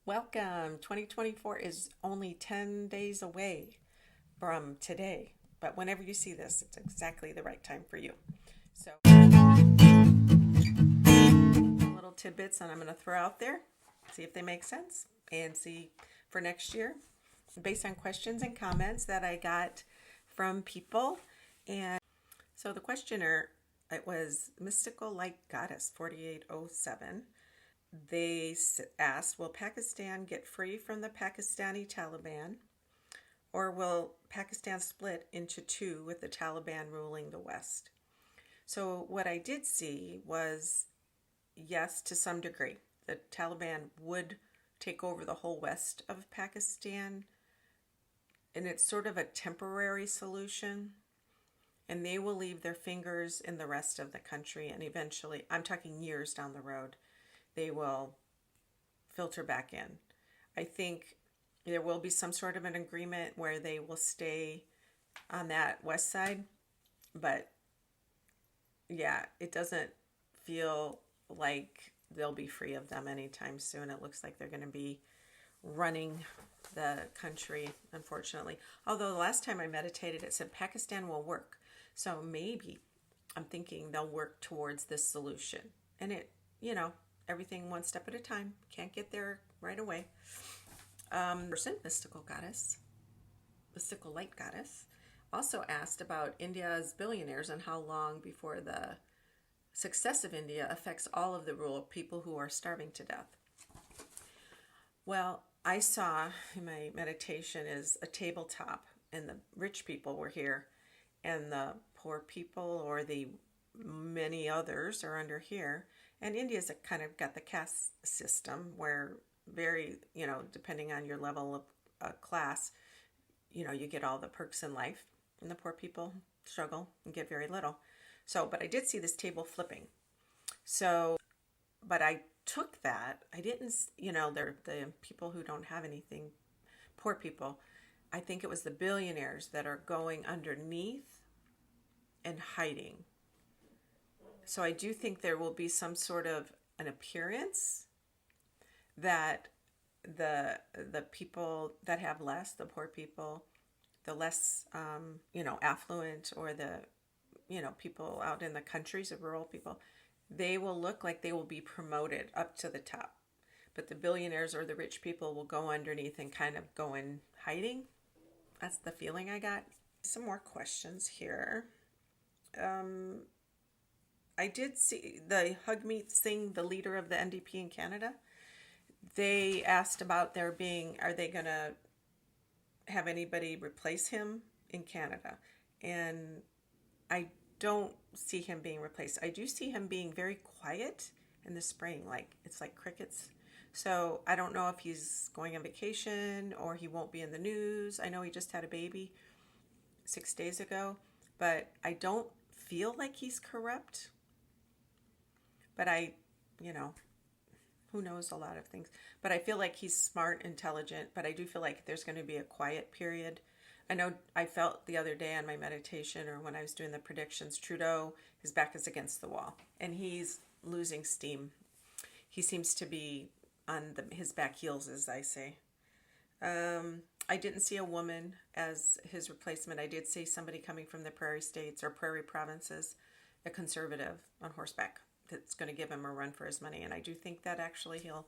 Welcome. 2024 is only 10 days away from today, but whenever you see this, it's exactly the right time for you. So, little tidbits, and I'm going to throw out there, see if they make sense, and see for next year, based on questions and comments that I got from people. And so, the questioner, it was Mystical Light Goddess 4807. They asked, will Pakistan get free from the Pakistani Taliban, or will Pakistan split into two with the Taliban ruling the West? So, what I did see was yes, to some degree. The Taliban would take over the whole west of Pakistan, and it's sort of a temporary solution. And they will leave their fingers in the rest of the country, and eventually, I'm talking years down the road, they will filter back in. I think there will be some sort of an agreement where they will stay on that west side, but yeah, it doesn't feel like they'll be free of them anytime soon. It looks like they're going to be running the country, unfortunately. Although the last time I meditated, it said Pakistan will work. So maybe I'm thinking they'll work towards this solution. And everything one step at a time. Can't get there right away. Mystical goddess, mystical light goddess, also asked about India's billionaires and how long before the success of India affects all of the rural people who are starving to death. Well, I saw in my meditation is a tabletop, and the rich people were here, and the poor people or the many others are under here. And India's kind of got the caste system where very, depending on your level of class, you get all the perks in life, and the poor people struggle and get very little. So, but I did see this table flipping. So, but I took that. I didn't, they're the people who don't have anything, poor people. I think it was the billionaires that are going underneath and hiding. So I do think there will be some sort of an appearance that the people that have less, the poor people, the less affluent, or the people out in the countries, the rural people, they will look like they will be promoted up to the top. But the billionaires or the rich people will go underneath and kind of go in hiding. That's the feeling I got. Some more questions here. I did see the Jagmeet Singh, the leader of the NDP in Canada. They asked about are they going to have anybody replace him in Canada? And I don't see him being replaced. I do see him being very quiet in the spring, it's like crickets. So I don't know if he's going on vacation or he won't be in the news. I know he just had a baby 6 days ago, but I don't feel like he's corrupt. But who knows a lot of things. But I feel like he's smart, intelligent, but I do feel like there's going to be a quiet period. I know I felt the other day on my meditation, or when I was doing the predictions, Trudeau, his back is against the wall and he's losing steam. He seems to be on his back heels, as I say. I didn't see a woman as his replacement. I did see somebody coming from the prairie states or prairie provinces, a conservative on horseback, that's going to give him a run for his money. And I do think that actually he'll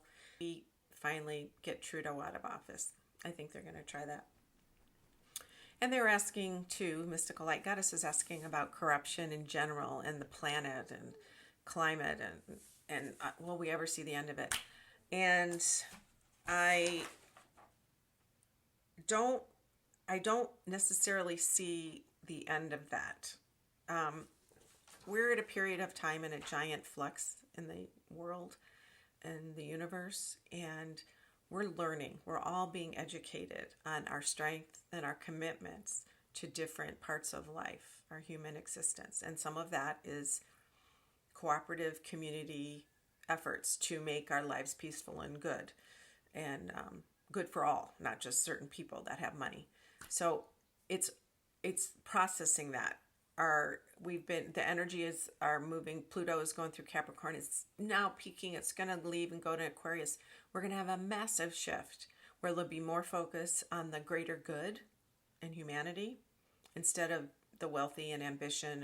finally get Trudeau out of office. I think they're going to try that. And they're asking too, Mystical Light Goddess is asking about corruption in general and the planet and climate, and will we ever see the end of it? And I don't necessarily see the end of that. We're at a period of time in a giant flux in the world and the universe, and we're learning. We're all being educated on our strength and our commitments to different parts of life, our human existence. And some of that is cooperative community efforts to make our lives peaceful and good, and good for all, not just certain people that have money. So it's processing that. the energy are moving. Pluto is going through Capricorn. It's now peaking. It's going to leave and go to Aquarius. We're going to have a massive shift where there'll be more focus on the greater good and humanity instead of the wealthy and ambition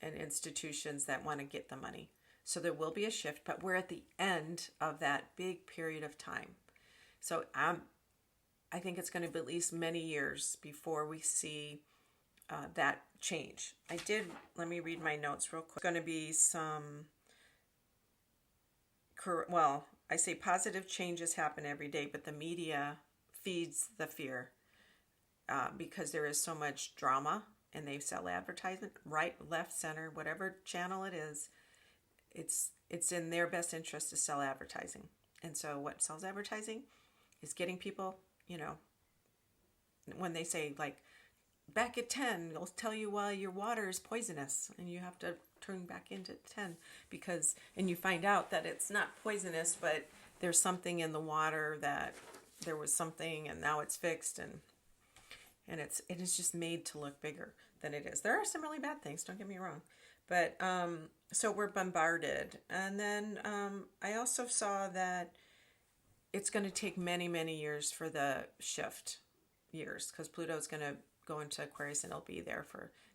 and institutions that want to get the money. So there will be a shift, but we're at the end of that big period of time. So I think it's going to be at least many years before we see that change. Let me read my notes real quick. It's going to be I say positive changes happen every day, but the media feeds the fear because there is so much drama and they sell advertisement, right, left, center, whatever channel it is. It's in their best interest to sell advertising. And so what sells advertising is getting people, when they say like, back at 10, they'll tell you why your water is poisonous and you have to turn back into 10 and you find out that it's not poisonous, but there's something in the water that there was something and now it's fixed and it is just made to look bigger than it is. There are some really bad things, don't get me wrong. But so we're bombarded. And then I also saw that it's going to take many, many years for the shift years because Pluto's going to go into Aquarius and it'll be there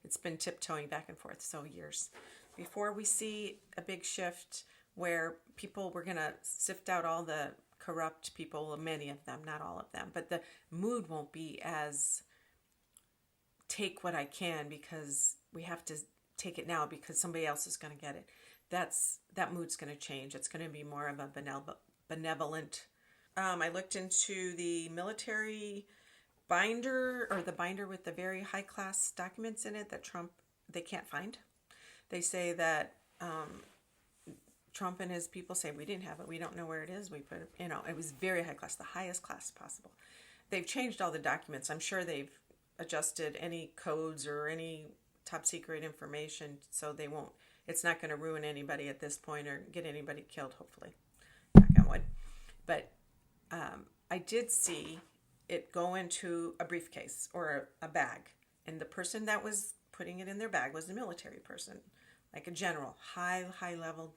it's been tiptoeing back and forth, so years before we see a big shift where we're going to sift out all the corrupt people, many of them, not all of them, but the mood won't be as take what I can because we have to take it now because somebody else is going to get it. That mood's going to change. It's going to be more of a benevolent. I looked into the military binder, or the binder with the very high class documents in it that they can't find. They say that Trump and his people say we didn't have it. We don't know where it is. We put it, it was very high class, the highest class possible. They've changed all the documents. I'm sure they've adjusted any codes or any top secret information so it's not going to ruin anybody at this point or get anybody killed, hopefully. Knock on wood. But I did see it go into a briefcase or a bag. And the person that was putting it in their bag was a military person, like a general, high level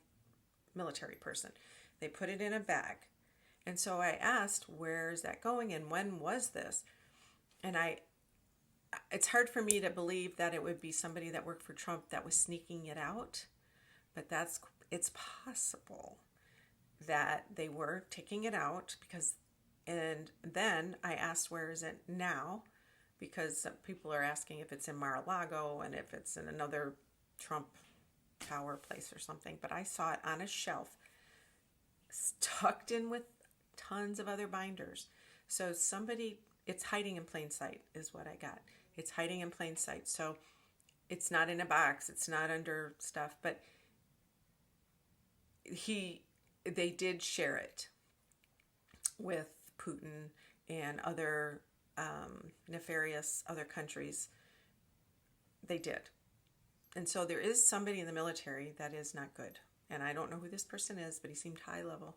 military person. They put it in a bag. And so I asked, where is that going and when was this? And it's hard for me to believe that it would be somebody that worked for Trump that was sneaking it out, but it's possible that they were taking it out and then I asked, where is it now? Because people are asking if it's in Mar-a-Lago and if it's in another Trump Tower place or something, but I saw it on a shelf tucked in with tons of other binders. So it's hiding in plain sight is what I got. It's hiding in plain sight. So it's not in a box. It's not under stuff, but they did share it with Putin and other nefarious other countries. They did. And so there is somebody in the military that is not good. And I don't know who this person is, but he seemed high level.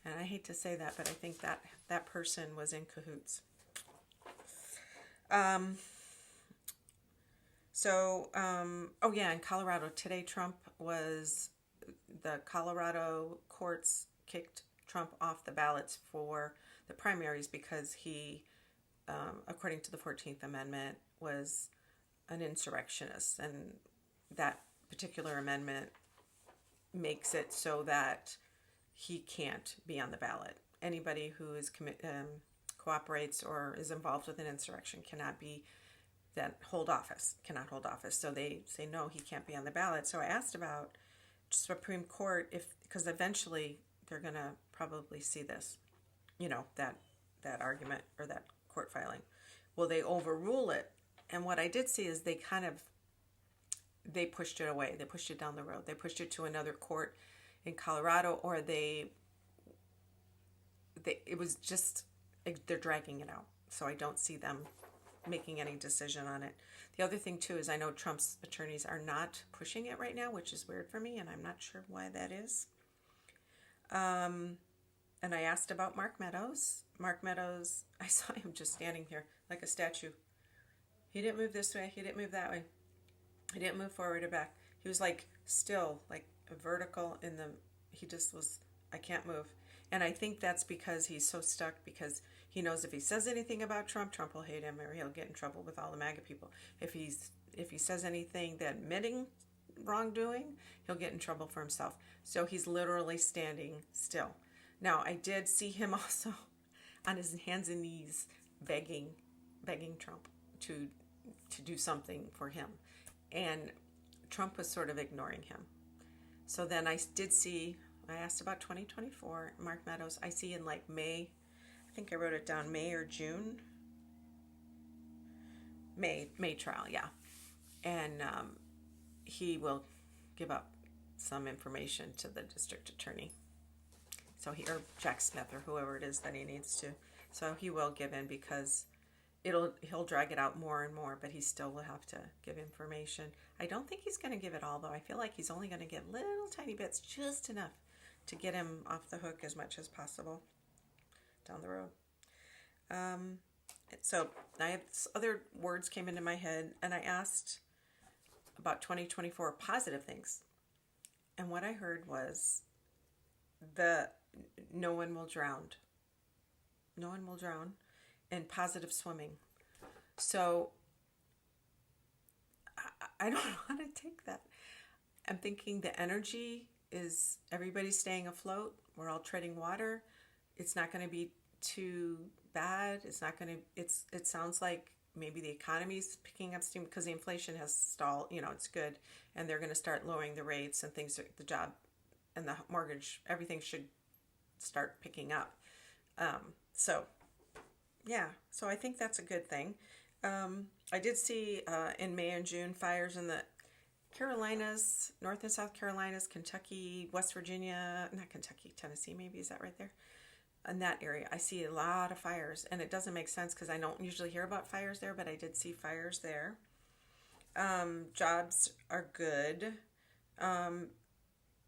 And I hate to say that, but I think that person was in cahoots. In Colorado today, the Colorado courts kicked Trump off the ballots for the primaries because he, according to the 14th Amendment, was an insurrectionist. And that particular amendment makes it so that he can't be on the ballot. Anybody who is cooperates or is involved with an insurrection cannot hold office. So they say, no, he can't be on the ballot. So I asked about Supreme Court because eventually they're going to probably see this, that argument or that court filing. Will they overrule it? And what I did see is they pushed it away. They pushed it down the road. They pushed it to another court in Colorado, or it was just, they're dragging it out. So I don't see them making any decision on it. The other thing too is I know Trump's attorneys are not pushing it right now, which is weird for me, and I'm not sure why that is. And I asked about Mark Meadows. Mark Meadows, I saw him just standing here like a statue. He didn't move this way. He didn't move that way. He didn't move forward or back. He was like still like vertical in the. He just was. I can't move, and I think that's because he's so stuck because he knows if he says anything about Trump, Trump will hate him or he'll get in trouble with all the MAGA people. If he says anything that admitting wrongdoing, he'll get in trouble for himself. So he's literally standing still. Now I did see him also on his hands and knees begging Trump to do something for him. And Trump was sort of ignoring him. So then I did see, I asked about 2024, Mark Meadows. I see in like May, I think I wrote it down, May or June. May trial, yeah. And he will give up some information to the district attorney. So or Jack Smith or whoever it is that he needs to. So he will give in because he'll drag it out more and more, but he still will have to give information. I don't think he's going to give it all, though. I feel like he's only going to give little tiny bits, just enough to get him off the hook as much as possible down the road. So I have other words came into my head, and I asked about 2024 positive things. And what I heard was no one will drown. No one will drown. And positive swimming. So I don't know how to take that. I'm thinking the energy is everybody's staying afloat. We're all treading water. It's not going to be too bad. It's not going to. It sounds like maybe the economy's picking up steam because the inflation has stalled. It's good, and they're going to start lowering the rates and things. The job and the mortgage, everything should start picking up. Yeah, so I think that's a good thing. I did see in May and June fires in the Carolinas, North and South Carolinas, Kentucky, West Virginia, not Kentucky, Tennessee maybe, is that right there? In that area, I see a lot of fires, and it doesn't make sense because I don't usually hear about fires there, but I did see fires there. Jobs are good.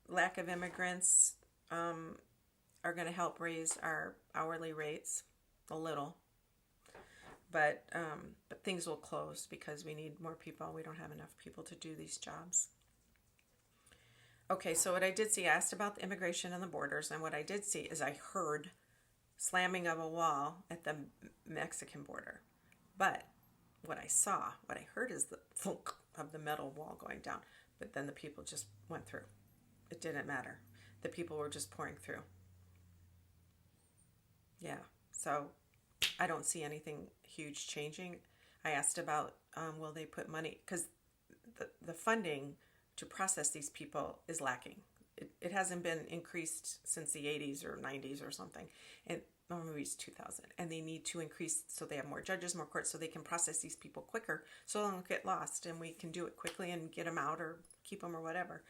Lack of immigrants are going to help raise our hourly rates a little. But things will close because we need more people. We don't have enough people to do these jobs. Okay, so what I did see, I asked about the immigration and the borders, and what I did see is I heard slamming of a wall at the Mexican border. But what I heard is the thunk of the metal wall going down. But then the people just went through. It didn't matter. The people were just pouring through. Yeah, so I don't see anything huge changing. I asked about will they put money, because the funding to process these people is lacking. It hasn't been increased since the 80s or 90s or something, or maybe it's 2000. And they need to increase so they have more judges, more courts, so they can process these people quicker, so they don't get lost, and we can do it quickly and get them out or keep them or whatever.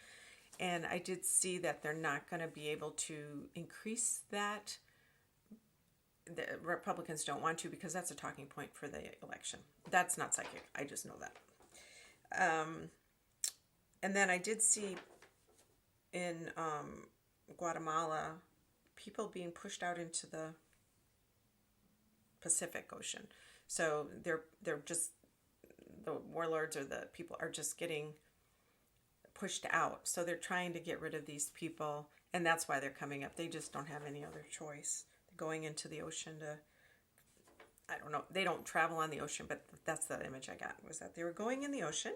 And I did see that they're not going to be able to increase that. The Republicans don't want to because that's a talking point for the election. That's not psychic. I just know that. And then I did see in Guatemala people being pushed out into the Pacific Ocean. So they're just, the warlords or the people are just getting pushed out. So they're trying to get rid of these people, and that's why they're coming up. They just don't have any other choice. Going into the ocean to, I don't know, they don't travel on the ocean, but that's the image I got, was that they were going in the ocean.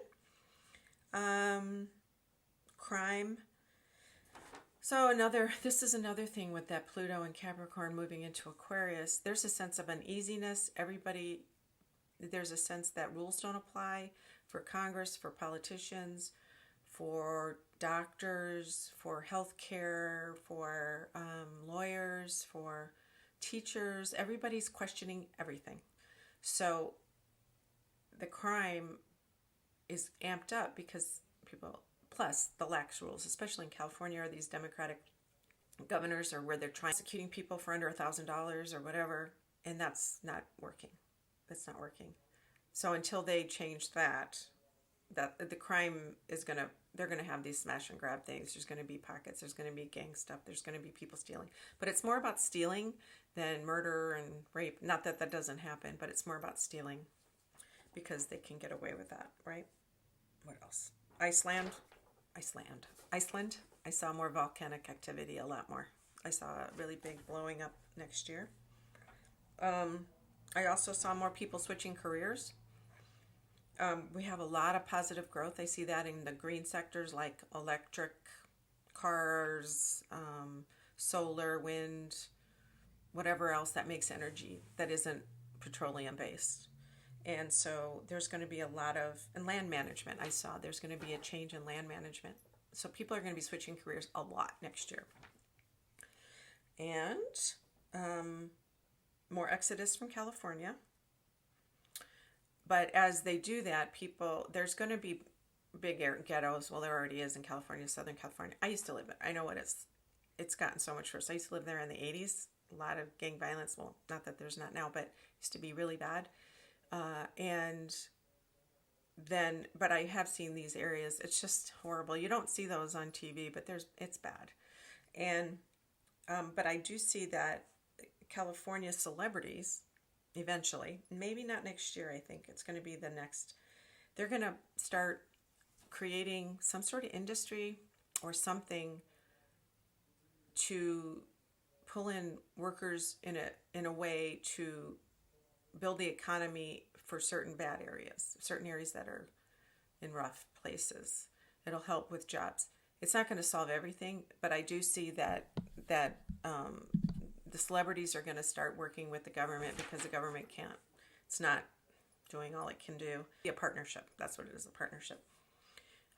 Crime. So this is another thing with that Pluto and Capricorn moving into Aquarius. There's a sense of uneasiness. There's a sense that rules don't apply for Congress, for politicians, for doctors, for healthcare, for lawyers, for teachers. Everybody's questioning everything. So the crime is amped up because people, plus the lax rules, especially in California, or these Democratic governors, or where they're executing people for under $1,000 or whatever, and that's not working. That's not working. So until they change that the crime is they're gonna have these smash and grab things. There's gonna be pockets. There's gonna be gang stuff. There's gonna be people stealing. But it's more about stealing than murder and rape. Not that doesn't happen, but it's more about stealing because they can get away with that, right? What else? Iceland. Iceland. I saw more volcanic activity, a lot more. I saw a really big blowing up next year. I also saw more people switching careers. We have a lot of positive growth. I see that in the green sectors like electric cars, solar, wind, whatever else that makes energy that isn't petroleum based. And so there's going to be a lot of, and land management, I saw there's going to be a change in land management. So people are going to be switching careers a lot next year. And more exodus from California. But as they do that, there's going to be big ghettos. Well, there already is in California, Southern California. I used to live there. I know what it's gotten so much worse. I used to live there in the 80s. A lot of gang violence. Well, not that there's not now, but it used to be really bad. But I have seen these areas. It's just horrible. You don't see those on TV, but it's bad. But I do see that California celebrities, eventually, maybe not next year, I think it's going to be the next, they're going to start creating some sort of industry or something to pull in workers in a way to build the economy for certain bad areas, certain areas that are in rough places. It'll help with jobs. It's not going to solve everything, but I do see that the celebrities are going to start working with the government because the government can't. It's not doing all it can do. A partnership. That's what it is, a partnership.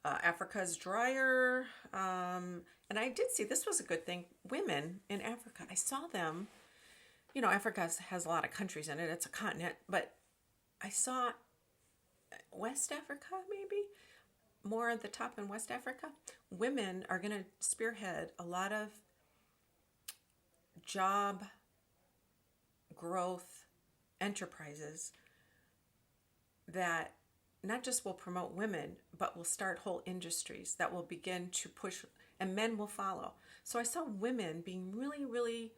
Africa's drier. And I did see, this was a good thing, women in Africa. I saw them, Africa has a lot of countries in it. It's a continent. But I saw West Africa, maybe, more at the top in West Africa. Women are going to spearhead a lot of job growth enterprises that not just will promote women, but will start whole industries that will begin to push, and men will follow. So I saw women being really, really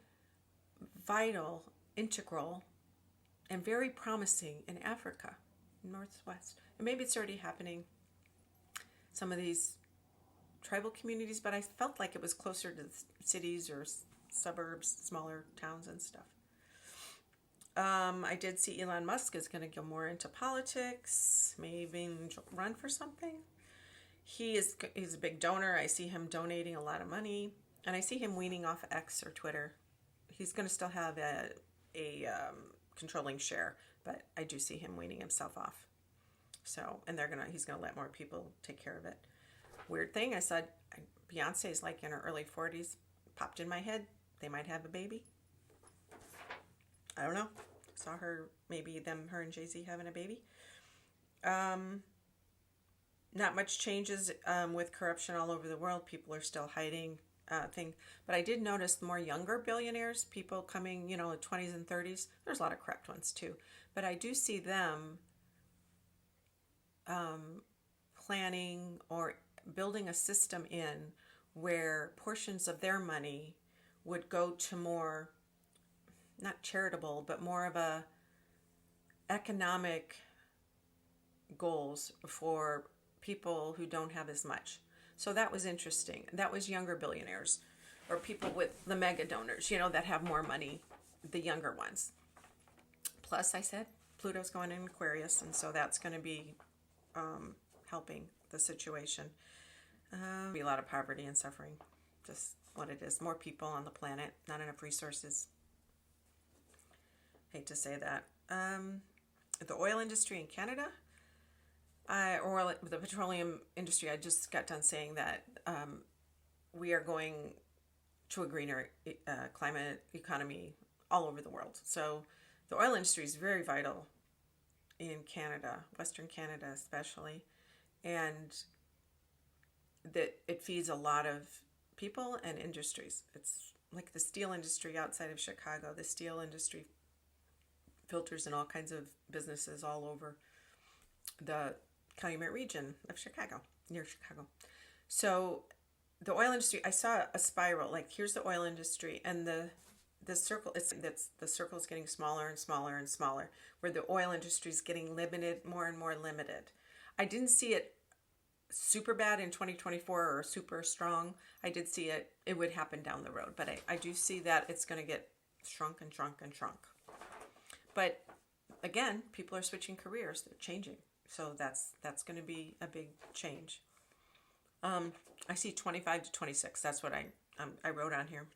vital, integral, and very promising in Africa, Northwest. And maybe it's already happening, some of these tribal communities, but I felt like it was closer to cities or suburbs, smaller towns and stuff. I did see Elon Musk is going to go more into politics, maybe even run for something. He's a big donor. I see him donating a lot of money, and I see him weaning off X or Twitter. He's going to still have a controlling share, but I do see him weaning himself off. So, and he's going to let more people take care of it. Weird thing, I said Beyonce is like in her early 40s. Popped in my head. They might have a baby. I don't know. Saw her, her and Jay-Z having a baby. Not much changes with corruption all over the world. People are still hiding things. But I did notice more younger billionaires, people coming, 20s and 30s. There's a lot of corrupt ones too. But I do see them planning or building a system in where portions of their money would go to more, not charitable, but more of a economic goals for people who don't have as much. So that was interesting. That was younger billionaires or people with the mega donors, that have more money, the younger ones. Plus, I said, Pluto's going in Aquarius, and so that's going to be helping the situation. Be a lot of poverty and suffering, just what it is. More people on the planet, not enough resources. Hate to say that. The oil industry in Canada, or the petroleum industry, I just got done saying that we are going to a greener climate economy all over the world. So the oil industry is very vital in Canada, Western Canada especially, and that it feeds a lot of people and industries. It's like the steel industry outside of Chicago. The steel industry filters in all kinds of businesses all over the Calumet region of Chicago, near Chicago. So the oil industry, I saw a spiral. Like, here's the oil industry, and the circle. The circle is getting smaller and smaller and smaller, where the oil industry is getting limited, more and more limited. I didn't see it super bad in 2024 or super strong. I did see it would happen down the road, but I do see that it's going to get shrunk and shrunk and shrunk. But again, people are switching careers, they're changing. So that's going to be a big change. I see 25 to 26. That's what I wrote on here.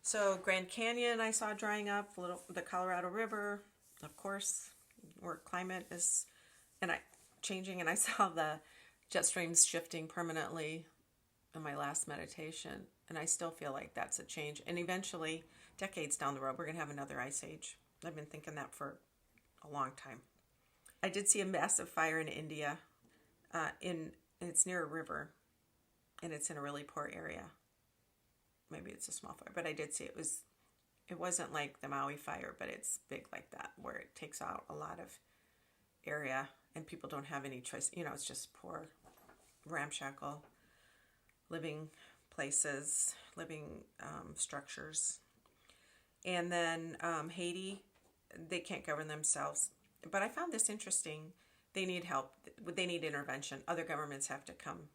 So Grand Canyon I saw drying up, the Colorado River, of course, where climate is changing, and I saw the jet streams shifting permanently in my last meditation, and I still feel like that's a change. And eventually, decades down the road, we're going to have another ice age. I've been thinking that for a long time. I did see a massive fire in India, and it's near a river, and it's in a really poor area. Maybe it's a small fire, but I did see it wasn't like the Maui fire, but it's big like that, where it takes out a lot of area and people don't have any choice. It's just poor, ramshackle living places, living structures. And then Haiti, they can't govern themselves. But I found this interesting. They need help. They need intervention. Other governments have to come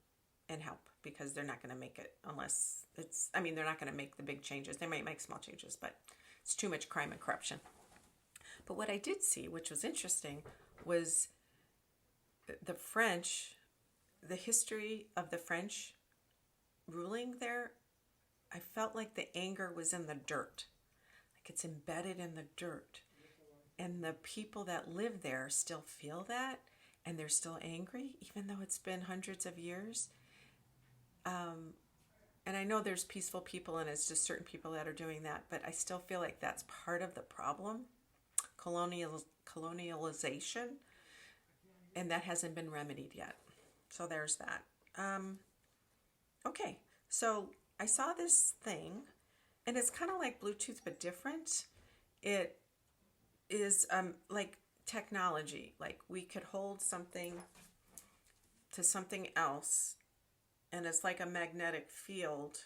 and help, because they're not going to make it unless they're not going to make the big changes. They might make small changes, but it's too much crime and corruption. But what I did see, which was interesting, was the French, the history of the French ruling there. I felt like the anger was in the dirt. Like it's embedded in the dirt. And the people that live there still feel that, and they're still angry, even though it's been hundreds of years. And I know there's peaceful people, and it's just certain people that are doing that, but I still feel like that's part of the problem, colonialization, and that hasn't been remedied yet. So there's that. Okay, so I saw this thing, and it's kind of like Bluetooth, but different. It is like technology, like we could hold something to something else, and it's like a magnetic field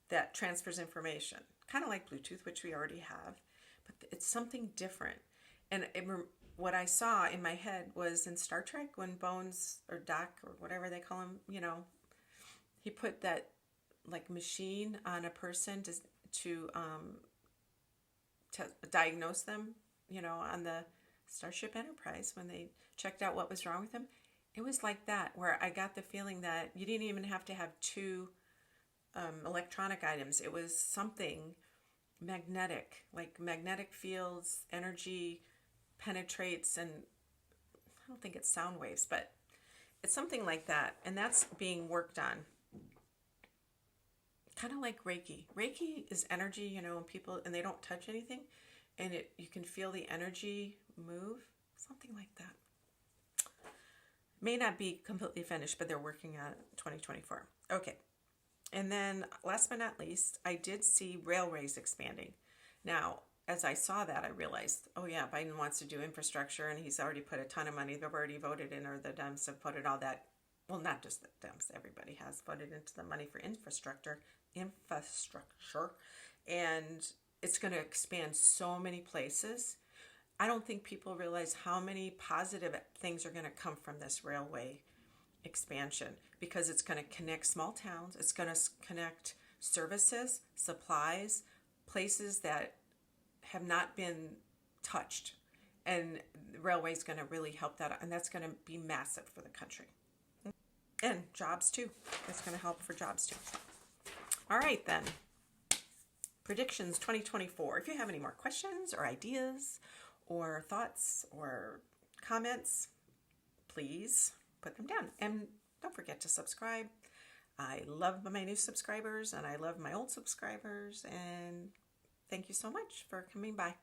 that transfers information, kind of like Bluetooth, which we already have, but it's something different. And what I saw in my head was in Star Trek, when Bones, or Doc, or whatever they call him, he put that like machine on a person to diagnose them, on the Starship Enterprise, when they checked out what was wrong with them. It was like that, where I got the feeling that you didn't even have to have two electronic items. It was something magnetic, like magnetic fields, energy penetrates, and I don't think it's sound waves, but it's something like that. And that's being worked on. Kind of like Reiki. Reiki is energy, and they don't touch anything, and you can feel the energy move, something like that. May not be completely finished, but they're working on it 2024. Okay. And then last but not least, I did see railways expanding. Now, as I saw that, I realized, oh yeah, Biden wants to do infrastructure, and he's already put a ton of money. They've already voted in, or the Dems have put it all that. Well, not just the Dems, everybody has voted into the money for infrastructure, and it's going to expand so many places. I don't think people realize how many positive things are going to come from this railway expansion, because it's going to connect small towns. It's going to connect services, supplies, places that have not been touched. And the railway is going to really help that out. And that's going to be massive for the country. And jobs too. It's going to help for jobs too. All right then. Predictions 2024. If you have any more questions or ideas or thoughts or comments, please put them down. And don't forget to subscribe. I love my new subscribers, and I love my old subscribers. And thank you so much for coming by.